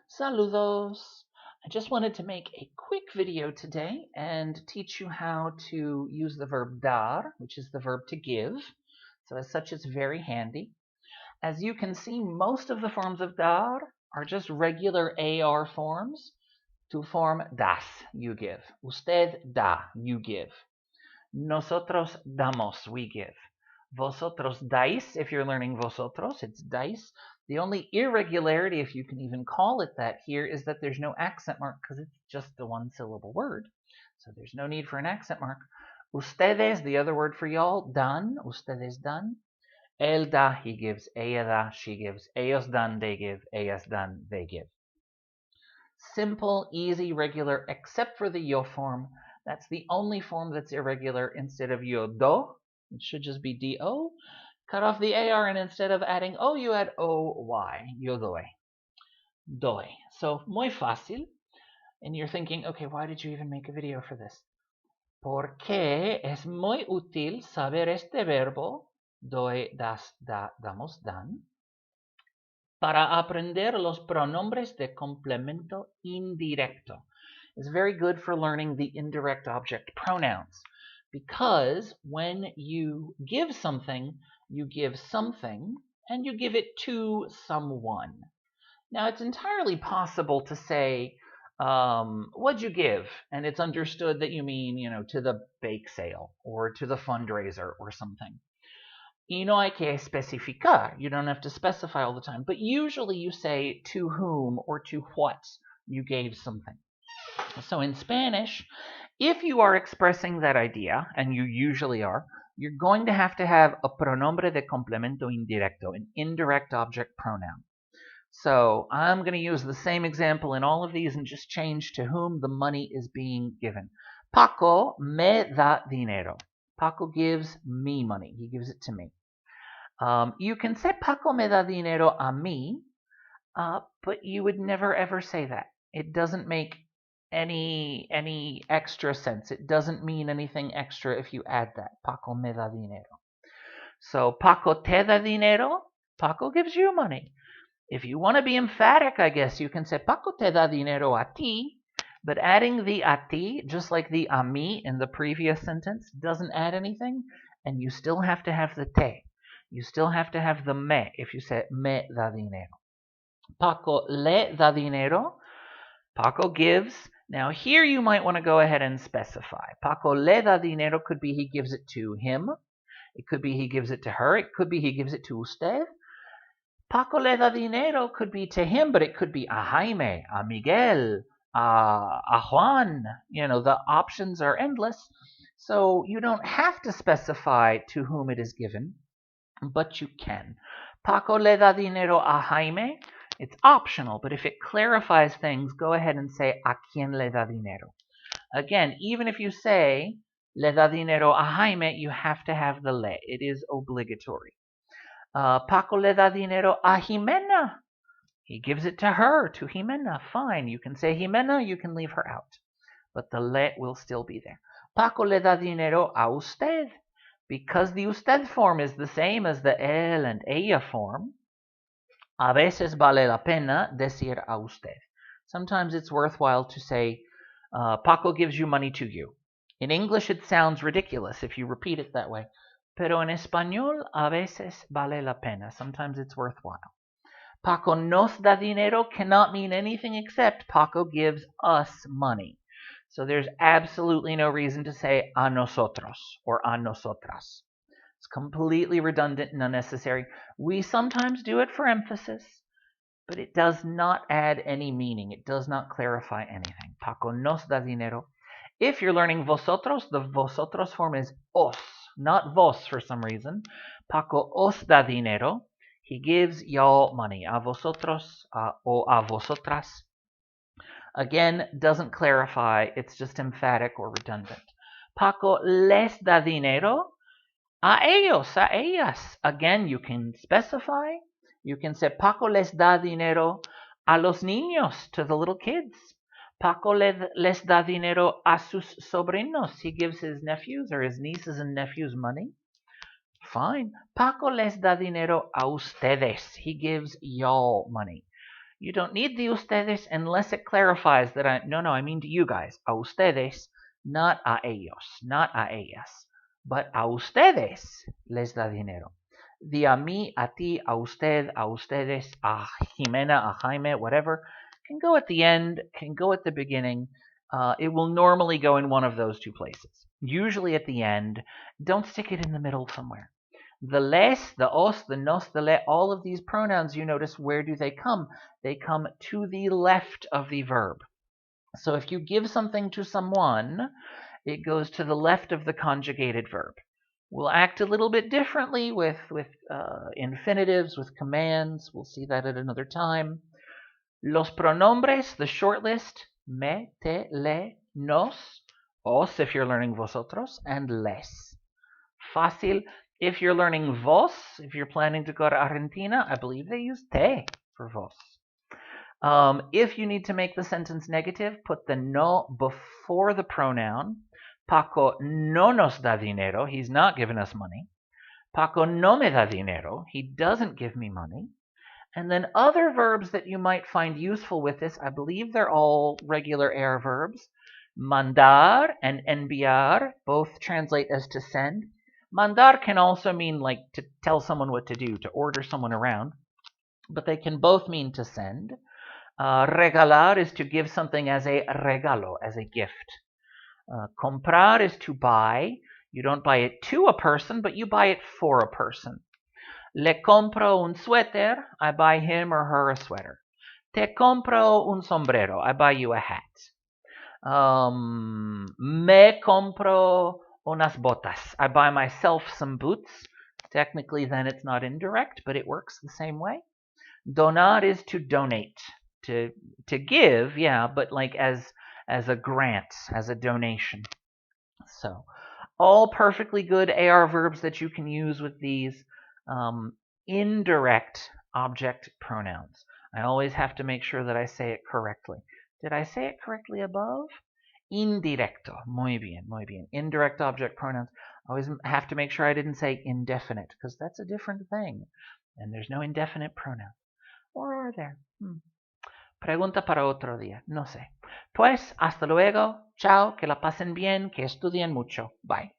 Saludos! I just wanted to make a quick video today and teach you how to use the verb dar, which is the verb to give. So as such, it's very handy. As you can see, most of the forms of dar are just regular AR forms to form das, you give. Usted da, you give. Nosotros damos, we give. Vosotros dais, if you're learning vosotros, it's dais. The only irregularity, if you can even call it that here, is that there's no accent mark because it's just a one-syllable word. So there's no need for an accent mark. Ustedes, the other word for y'all, dan, ustedes dan. Él da, he gives. Ella da, she gives. Ellos dan, they give. Ellas dan, they give. Simple, easy, regular, except for the yo form. That's the only form that's irregular. Instead of yo do, it should just be do. Cut off the AR, and instead of adding O, you add OY. Yo doy. Doy. So, muy fácil. And you're thinking, okay, why did you even make a video for this? Porque es muy útil saber este verbo, doy, das, da, damos, dan, para aprender los pronombres de complemento indirecto. It's very good for learning the indirect object pronouns, because when you give something and you give it to someone. Now, it's entirely possible to say, what'd you give? And it's understood that you mean, to the bake sale or to the fundraiser or something. Y no hay que especificar. You don't have to specify all the time. But usually you say to whom or to what you gave something. So in Spanish, if you are expressing that idea, and you usually are, you're going to have a pronombre de complemento indirecto, an indirect object pronoun. So I'm going to use the same example in all of these and just change to whom the money is being given. Paco me da dinero. Paco gives me money. He gives it to me. You can say Paco me da dinero a mí, but you would never ever say that. It doesn't make any extra sense. It doesn't mean anything extra if you add that. Paco me da dinero. So Paco te da dinero. Paco gives you money. If you want to be emphatic, I guess you can say Paco te da dinero a ti. But adding the a ti, just like the a mí in the previous sentence, doesn't add anything, and you still have to have the te. You still have to have the me if you say me da dinero. Paco le da dinero. Paco gives. Now here you might want to go ahead and specify. Paco le da dinero could be he gives it to him. It could be he gives it to her. It could be he gives it to usted. Paco le da dinero could be to him, but it could be a Jaime, a Miguel, a Juan. The options are endless. So you don't have to specify to whom it is given, but you can. Paco le da dinero a Jaime. It's optional, but if it clarifies things, go ahead and say a quien le da dinero. Again, even if you say le da dinero a Jaime, you have to have the le. It is obligatory. Paco le da dinero a Jimena. He gives it to her, to Jimena. Fine, you can say Jimena, you can leave her out. But the le will still be there. Paco le da dinero a usted. Because the usted form is the same as the él and ella form, a veces vale la pena decir a usted. Sometimes it's worthwhile to say, Paco gives you money to you. In English, it sounds ridiculous if you repeat it that way. Pero en español, a veces vale la pena. Sometimes it's worthwhile. Paco nos da dinero cannot mean anything except Paco gives us money. So there's absolutely no reason to say a nosotros or a nosotras. It's completely redundant and unnecessary. We sometimes do it for emphasis, but it does not add any meaning. It does not clarify anything. Paco nos da dinero. If you're learning vosotros, the vosotros form is os, not vos for some reason. Paco os da dinero. He gives y'all money. A vosotros o a vosotras. Again, doesn't clarify. It's just emphatic or redundant. Paco les da dinero. A ellos, a ellas. Again, you can specify. You can say Paco les da dinero a los niños, to the little kids. Paco les da dinero a sus sobrinos. He gives his nephews or his nieces and nephews money. Fine. Paco les da dinero a ustedes. He gives y'all money. You don't need the ustedes unless it clarifies that I mean to you guys. A ustedes, not a ellos, not a ellas. But a ustedes les da dinero. The a mí, a ti, a usted, a ustedes, a Jimena, a Jaime, whatever, can go at the end, can go at the beginning. It will normally go in one of those two places. Usually at the end. Don't stick it in the middle somewhere. The les, the os, the nos, the le, all of these pronouns, you notice, where do they come? They come to the left of the verb. So if you give something to someone, it goes to the left of the conjugated verb. We'll act a little bit differently with infinitives, with commands. We'll see that at another time. Los pronombres, the short list, me, te, le, nos, os if you're learning vosotros, and les. Fácil. If you're learning vos, if you're planning to go to Argentina, I believe they use te for vos. If you need to make the sentence negative, put the no before the pronoun. Paco no nos da dinero. He's not giving us money. Paco no me da dinero. He doesn't give me money. And then other verbs that you might find useful with this, I believe they're all regular air verbs. Mandar and enviar both translate as to send. Mandar can also mean like to tell someone what to do, to order someone around, but they can both mean to send. Regalar is to give something as a regalo, as a gift. Comprar is to buy. You don't buy it to a person, but you buy it for a person. Le compro un suéter. I buy him or her a sweater. Te compro un sombrero. I buy you a hat. Me compro unas botas. I buy myself some boots. Technically, then it's not indirect, but it works the same way. Donar is to donate, to give, yeah, but like as a grant, as a donation. So, all perfectly good AR verbs that you can use with these indirect object pronouns. I always have to make sure that I say it correctly. Did I say it correctly above? Indirecto. Muy bien, muy bien. Indirect object pronouns. I always have to make sure I didn't say indefinite, because that's a different thing. And there's no indefinite pronoun. Or are there? Pregunta para otro día. No sé. Pues, hasta luego. Chao. Que la pasen bien. Que estudien mucho. Bye.